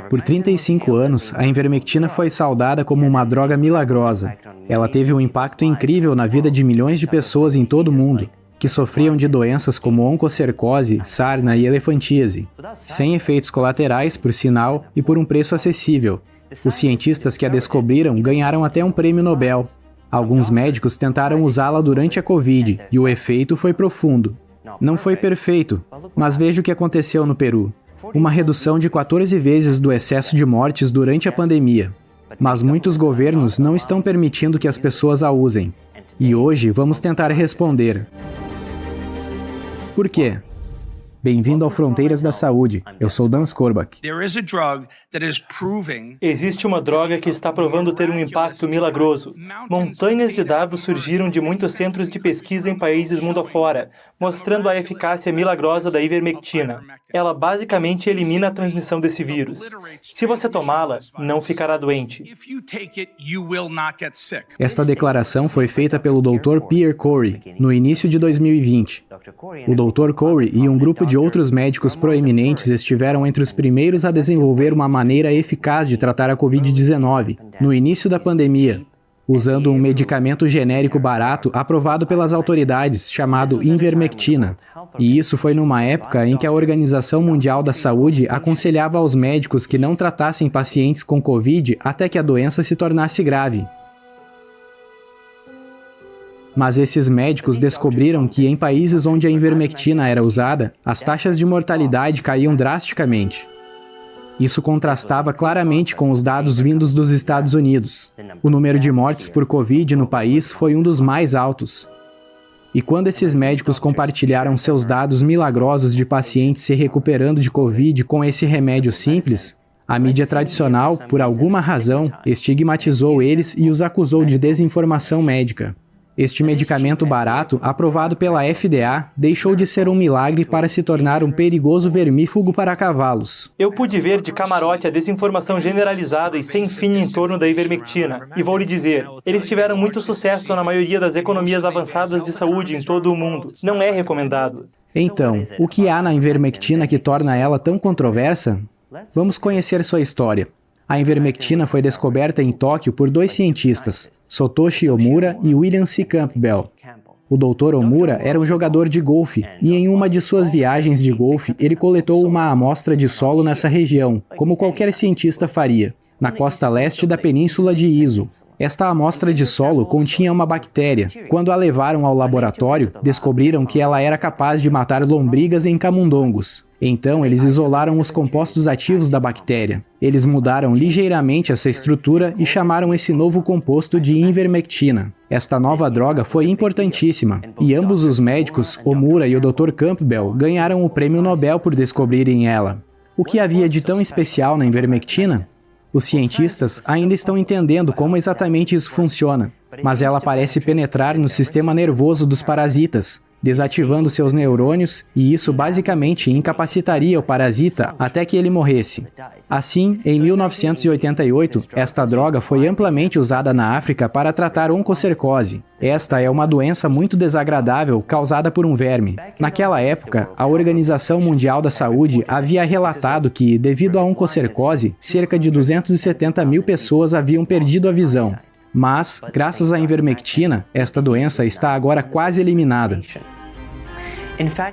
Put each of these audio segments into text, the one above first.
Por 35 anos, a ivermectina foi saudada como uma droga milagrosa. Ela teve um impacto incrível na vida de milhões de pessoas em todo o mundo, que sofriam de doenças como oncocercose, sarna e elefantíase, sem efeitos colaterais, por sinal, e por um preço acessível. Os cientistas que a descobriram ganharam até um prêmio Nobel. Alguns médicos tentaram usá-la durante a Covid, e o efeito foi profundo. Não foi perfeito, mas veja o que aconteceu no Peru. Uma redução de 14 vezes do excesso de mortes durante a pandemia. Mas muitos governos não estão permitindo que as pessoas a usem. E hoje vamos tentar responder. Por quê? Bem-vindo ao Fronteiras da Saúde. Eu sou Dan Skorbach. Existe uma droga que está provando ter um impacto milagroso. Montanhas de dados surgiram de muitos centros de pesquisa em países mundo afora, mostrando a eficácia milagrosa da ivermectina. Ela basicamente elimina a transmissão desse vírus. Se você tomá-la, não ficará doente. Esta declaração foi feita pelo Dr. Pierre Kory, no início de 2020. O Dr. Kory e um grupo de outros médicos proeminentes estiveram entre os primeiros a desenvolver uma maneira eficaz de tratar a Covid-19, no início da pandemia, usando um medicamento genérico barato aprovado pelas autoridades, chamado ivermectina. E isso foi numa época em que a Organização Mundial da Saúde aconselhava aos médicos que não tratassem pacientes com Covid até que a doença se tornasse grave. Mas esses médicos descobriram que em países onde a ivermectina era usada, as taxas de mortalidade caíam drasticamente. Isso contrastava claramente com os dados vindos dos Estados Unidos. O número de mortes por Covid no país foi um dos mais altos. E quando esses médicos compartilharam seus dados milagrosos de pacientes se recuperando de Covid com esse remédio simples, a mídia tradicional, por alguma razão, estigmatizou eles e os acusou de desinformação médica. Este medicamento barato, aprovado pela FDA, deixou de ser um milagre para se tornar um perigoso vermífugo para cavalos. Eu pude ver de camarote a desinformação generalizada e sem fim em torno da ivermectina. E vou lhe dizer, eles tiveram muito sucesso na maioria das economias avançadas de saúde em todo o mundo. Não é recomendado. Então, o que há na ivermectina que torna ela tão controversa? Vamos conhecer sua história. A ivermectina foi descoberta em Tóquio por dois cientistas, Satoshi Omura e William C. Campbell. O Dr. Omura era um jogador de golfe e em uma de suas viagens de golfe ele coletou uma amostra de solo nessa região, como qualquer cientista faria, na costa leste da península de Izu. Esta amostra de solo continha uma bactéria. Quando a levaram ao laboratório, descobriram que ela era capaz de matar lombrigas em camundongos. Então, eles isolaram os compostos ativos da bactéria. Eles mudaram ligeiramente essa estrutura e chamaram esse novo composto de ivermectina. Esta nova droga foi importantíssima, e ambos os médicos, Omura e o Dr. Campbell, ganharam o prêmio Nobel por descobrirem ela. O que havia de tão especial na ivermectina? Os cientistas ainda estão entendendo como exatamente isso funciona, mas ela parece penetrar no sistema nervoso dos parasitas, desativando seus neurônios, e isso basicamente incapacitaria o parasita até que ele morresse. Assim, em 1988, esta droga foi amplamente usada na África para tratar oncocercose. Esta é uma doença muito desagradável causada por um verme. Naquela época, a Organização Mundial da Saúde havia relatado que, devido à oncocercose, cerca de 270 mil pessoas haviam perdido a visão. Mas, graças à ivermectina, esta doença está agora quase eliminada.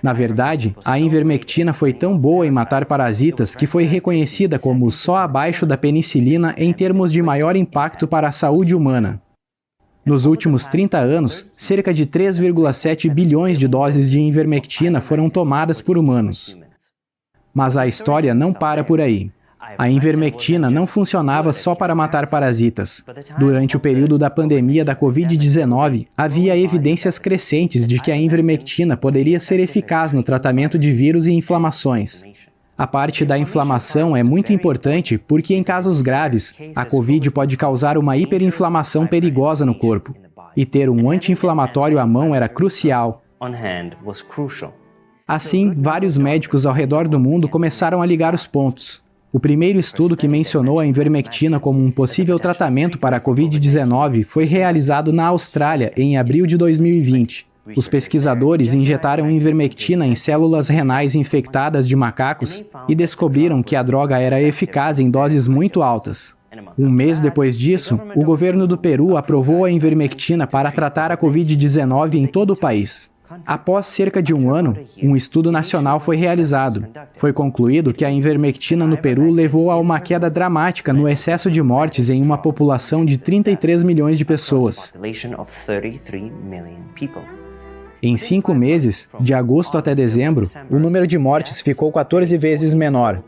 Na verdade, a ivermectina foi tão boa em matar parasitas que foi reconhecida como só abaixo da penicilina em termos de maior impacto para a saúde humana. Nos últimos 30 anos, cerca de 3,7 bilhões de doses de ivermectina foram tomadas por humanos. Mas a história não para por aí. A ivermectina não funcionava só para matar parasitas. Durante o período da pandemia da Covid-19, havia evidências crescentes de que a ivermectina poderia ser eficaz no tratamento de vírus e inflamações. A parte da inflamação é muito importante porque, em casos graves, a Covid pode causar uma hiperinflamação perigosa no corpo. E ter um anti-inflamatório à mão era crucial. Assim, vários médicos ao redor do mundo começaram a ligar os pontos. O primeiro estudo que mencionou a ivermectina como um possível tratamento para a Covid-19 foi realizado na Austrália em abril de 2020. Os pesquisadores injetaram ivermectina em células renais infectadas de macacos e descobriram que a droga era eficaz em doses muito altas. Um mês depois disso, o governo do Peru aprovou a ivermectina para tratar a Covid-19 em todo o país. Após cerca de um ano, um estudo nacional foi realizado. Foi concluído que a ivermectina no Peru levou a uma queda dramática no excesso de mortes em uma população de 33 milhões de pessoas. Em 5 meses, de agosto até dezembro, o número de mortes ficou 14 vezes menor.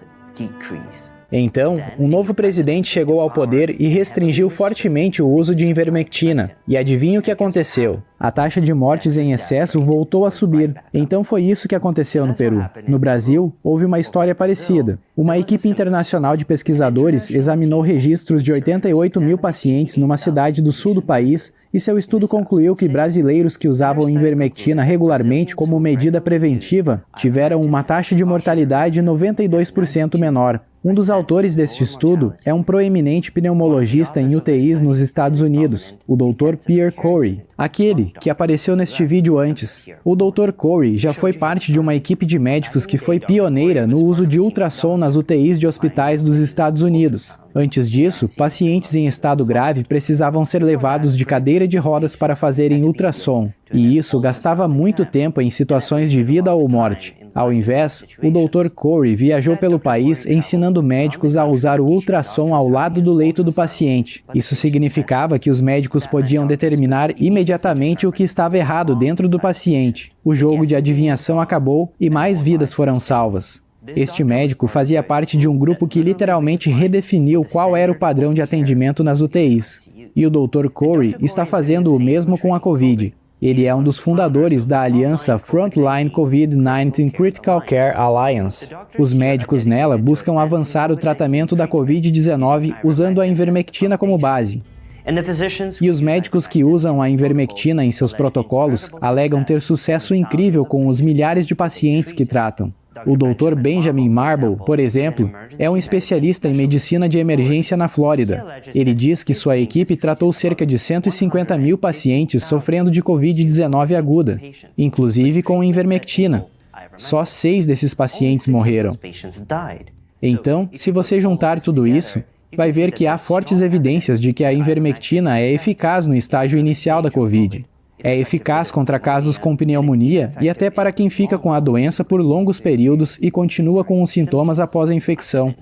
Então, um novo presidente chegou ao poder e restringiu fortemente o uso de ivermectina. E adivinha o que aconteceu? A taxa de mortes em excesso voltou a subir. Então foi isso que aconteceu no Peru. No Brasil, houve uma história parecida. Uma equipe internacional de pesquisadores examinou registros de 88 mil pacientes numa cidade do sul do país e seu estudo concluiu que brasileiros que usavam ivermectina regularmente como medida preventiva tiveram uma taxa de mortalidade 92% menor. Um dos autores deste estudo é um proeminente pneumologista em UTIs nos Estados Unidos, o Dr. Pierre Kory, aquele que apareceu neste vídeo antes. O Dr. Kory já foi parte de uma equipe de médicos que foi pioneira no uso de ultrassom nas UTIs de hospitais dos Estados Unidos. Antes disso, pacientes em estado grave precisavam ser levados de cadeira de rodas para fazerem ultrassom, e isso gastava muito tempo em situações de vida ou morte. Ao invés, o Dr. Kory viajou pelo país ensinando médicos a usar o ultrassom ao lado do leito do paciente. Isso significava que os médicos podiam determinar imediatamente o que estava errado dentro do paciente. O jogo de adivinhação acabou e mais vidas foram salvas. Este médico fazia parte de um grupo que literalmente redefiniu qual era o padrão de atendimento nas UTIs. E o Dr. Kory está fazendo o mesmo com a Covid. Ele é um dos fundadores da aliança Frontline COVID-19 Critical Care Alliance. Os médicos nela buscam avançar o tratamento da Covid-19 usando a ivermectina como base. E os médicos que usam a ivermectina em seus protocolos alegam ter sucesso incrível com os milhares de pacientes que tratam. O Dr. Benjamin Marble, por exemplo, é um especialista em medicina de emergência na Flórida. Ele diz que sua equipe tratou cerca de 150 mil pacientes sofrendo de Covid-19 aguda, inclusive com ivermectina. Só 6 desses pacientes morreram. Então, se você juntar tudo isso, vai ver que há fortes evidências de que a ivermectina é eficaz no estágio inicial da Covid. É eficaz contra casos com pneumonia e até para quem fica com a doença por longos períodos e continua com os sintomas após a infecção.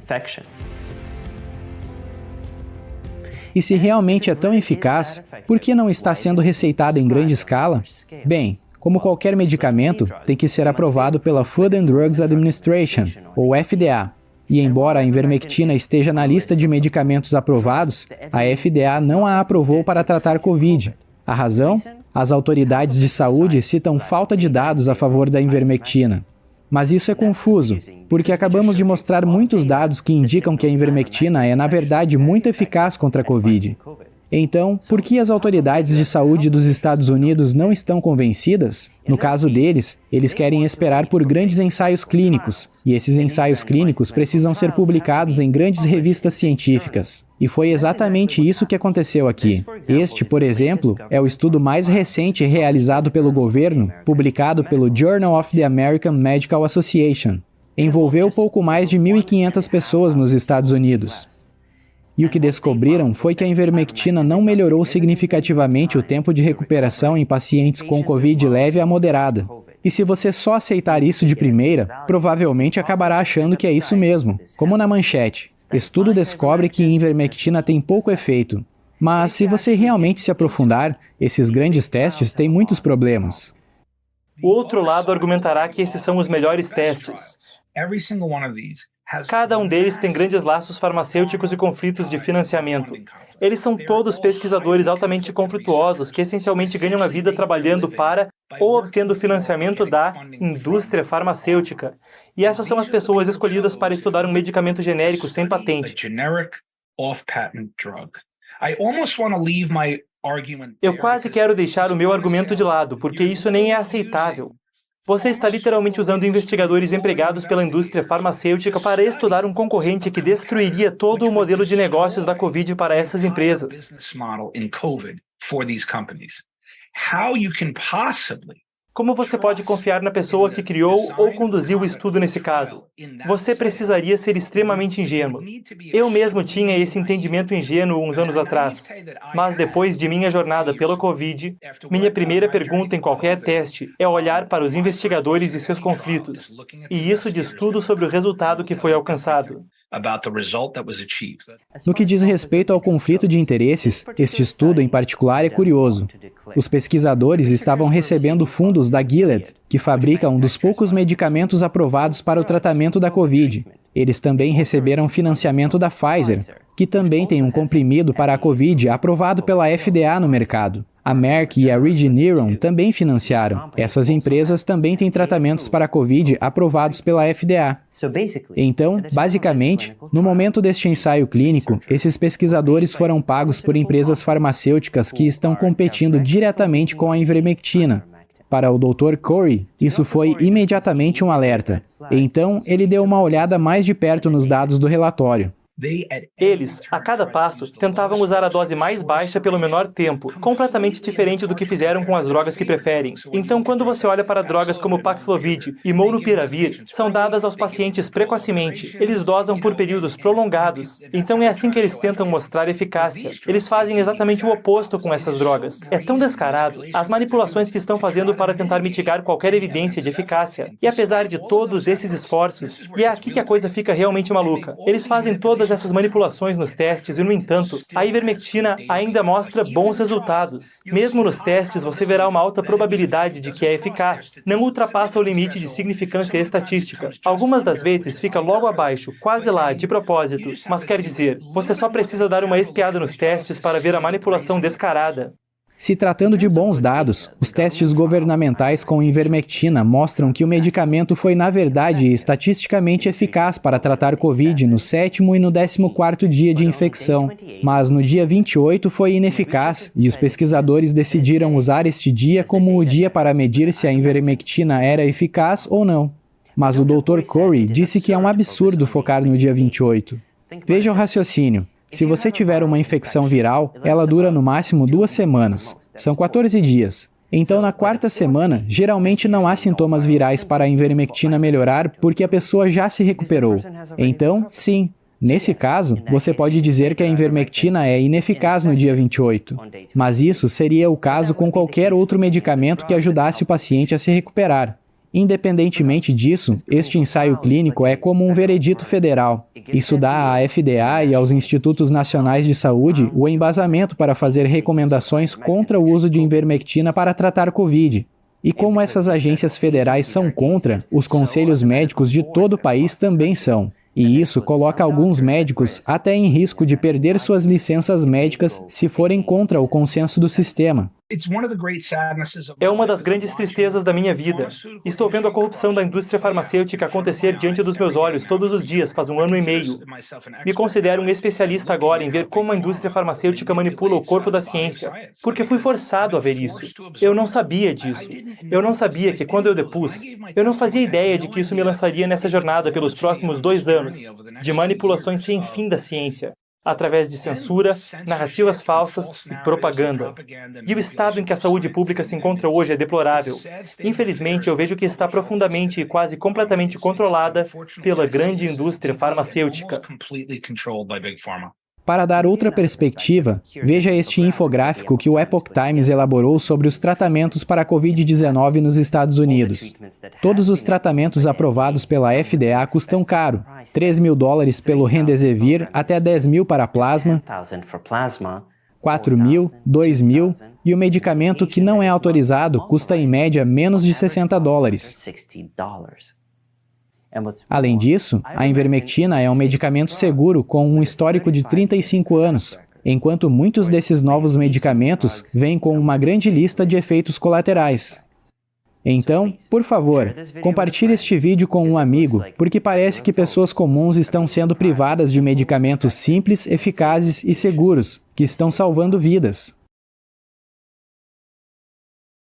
E se realmente é tão eficaz, por que não está sendo receitada em grande escala? Bem, como qualquer medicamento, tem que ser aprovado pela Food and Drugs Administration, ou FDA. E embora a ivermectina esteja na lista de medicamentos aprovados, a FDA não a aprovou para tratar Covid. A razão? As autoridades de saúde citam falta de dados a favor da ivermectina. Mas isso é confuso, porque acabamos de mostrar muitos dados que indicam que a ivermectina é, na verdade, muito eficaz contra a Covid. Então, por que as autoridades de saúde dos Estados Unidos não estão convencidas? No caso deles, eles querem esperar por grandes ensaios clínicos, e esses ensaios clínicos precisam ser publicados em grandes revistas científicas. E foi exatamente isso que aconteceu aqui. Este, por exemplo, é o estudo mais recente realizado pelo governo, publicado pelo Journal of the American Medical Association. Envolveu pouco mais de 1.500 pessoas nos Estados Unidos. E o que descobriram foi que a ivermectina não melhorou significativamente o tempo de recuperação em pacientes com Covid leve a moderada. E se você só aceitar isso de primeira, provavelmente acabará achando que é isso mesmo, como na manchete. Estudo descobre que ivermectina tem pouco efeito. Mas se você realmente se aprofundar, esses grandes testes têm muitos problemas. O outro lado argumentará que esses são os melhores testes. Cada um deles tem grandes laços farmacêuticos e conflitos de financiamento. Eles são todos pesquisadores altamente conflituosos que essencialmente ganham a vida trabalhando para ou obtendo financiamento da indústria farmacêutica. E essas são as pessoas escolhidas para estudar um medicamento genérico sem patente. Eu quase quero deixar o meu argumento de lado, porque isso nem é aceitável. Você está literalmente usando investigadores empregados pela indústria farmacêutica para estudar um concorrente que destruiria todo o modelo de negócios da Covid para essas empresas. Como você pode confiar na pessoa que criou ou conduziu o estudo nesse caso? Você precisaria ser extremamente ingênuo. Eu mesmo tinha esse entendimento ingênuo uns anos atrás. Mas depois de minha jornada pela Covid, minha primeira pergunta em qualquer teste é olhar para os investigadores e seus conflitos. E isso diz tudo sobre o resultado que foi alcançado. No que diz respeito ao conflito de interesses, este estudo em particular é curioso. Os pesquisadores estavam recebendo fundos da Gilead, que fabrica um dos poucos medicamentos aprovados para o tratamento da Covid. Eles também receberam financiamento da Pfizer, que também tem um comprimido para a Covid aprovado pela FDA no mercado. A Merck e a Regeneron também financiaram. Essas empresas também têm tratamentos para a Covid aprovados pela FDA. Então, basicamente, no momento deste ensaio clínico, esses pesquisadores foram pagos por empresas farmacêuticas que estão competindo diretamente com a ivermectina. Para o Dr. Corey, isso foi imediatamente um alerta. Então, ele deu uma olhada mais de perto nos dados do relatório. Eles, a cada passo, tentavam usar a dose mais baixa pelo menor tempo, completamente diferente do que fizeram com as drogas que preferem. Então, quando você olha para drogas como Paxlovid e Molnupiravir, são dadas aos pacientes precocemente. Eles dosam por períodos prolongados. Então, é assim que eles tentam mostrar eficácia. Eles fazem exatamente o oposto com essas drogas. É tão descarado as manipulações que estão fazendo para tentar mitigar qualquer evidência de eficácia. E apesar de todos esses esforços, e é aqui que a coisa fica realmente maluca, eles fazem todas essas manipulações nos testes e, no entanto, a ivermectina ainda mostra bons resultados. Mesmo nos testes, você verá uma alta probabilidade de que é eficaz. Não ultrapassa o limite de significância estatística. Algumas das vezes fica logo abaixo, quase lá, de propósito. Mas quer dizer, você só precisa dar uma espiada nos testes para ver a manipulação descarada. Se tratando de bons dados, os testes governamentais com ivermectina mostram que o medicamento foi, na verdade, estatisticamente eficaz para tratar Covid no 7º e no 14º dia de infecção, mas no dia 28 foi ineficaz e os pesquisadores decidiram usar este dia como o dia para medir se a ivermectina era eficaz ou não. Mas o Dr. Corey disse que é um absurdo focar no dia 28. Veja o raciocínio. Se você tiver uma infecção viral, ela dura no máximo 2 semanas. São 14 dias. Então, na 4ª semana, geralmente não há sintomas virais para a ivermectina melhorar porque a pessoa já se recuperou. Então, sim, nesse caso, você pode dizer que a ivermectina é ineficaz no dia 28. Mas isso seria o caso com qualquer outro medicamento que ajudasse o paciente a se recuperar. Independentemente disso, este ensaio clínico é como um veredito federal. Isso dá à FDA e aos Institutos Nacionais de Saúde o embasamento para fazer recomendações contra o uso de ivermectina para tratar Covid. E como essas agências federais são contra, os conselhos médicos de todo o país também são. E isso coloca alguns médicos até em risco de perder suas licenças médicas se forem contra o consenso do sistema. É uma das grandes tristezas da minha vida. Estou vendo a corrupção da indústria farmacêutica acontecer diante dos meus olhos todos os dias, faz 1 ano e meio. Me considero um especialista agora em ver como a indústria farmacêutica manipula o corpo da ciência, porque fui forçado a ver isso. Eu não sabia disso. Eu não sabia que quando eu depus, eu não fazia ideia de que isso me lançaria nessa jornada pelos próximos 2 anos, de manipulações sem fim da ciência, através de censura, narrativas falsas e propaganda. E o estado em que a saúde pública se encontra hoje é deplorável. Infelizmente, eu vejo que está profundamente e quase completamente controlada pela grande indústria farmacêutica. Para dar outra perspectiva, veja este infográfico que o Epoch Times elaborou sobre os tratamentos para a Covid-19 nos Estados Unidos. Todos os tratamentos aprovados pela FDA custam caro, $3.000 pelo Remdesivir até $10.000 para plasma, $4.000, $2.000, e o medicamento que não é autorizado custa em média menos de $60. Além disso, a ivermectina é um medicamento seguro com um histórico de 35 anos, enquanto muitos desses novos medicamentos vêm com uma grande lista de efeitos colaterais. Então, por favor, compartilhe este vídeo com um amigo, porque parece que pessoas comuns estão sendo privadas de medicamentos simples, eficazes e seguros, que estão salvando vidas.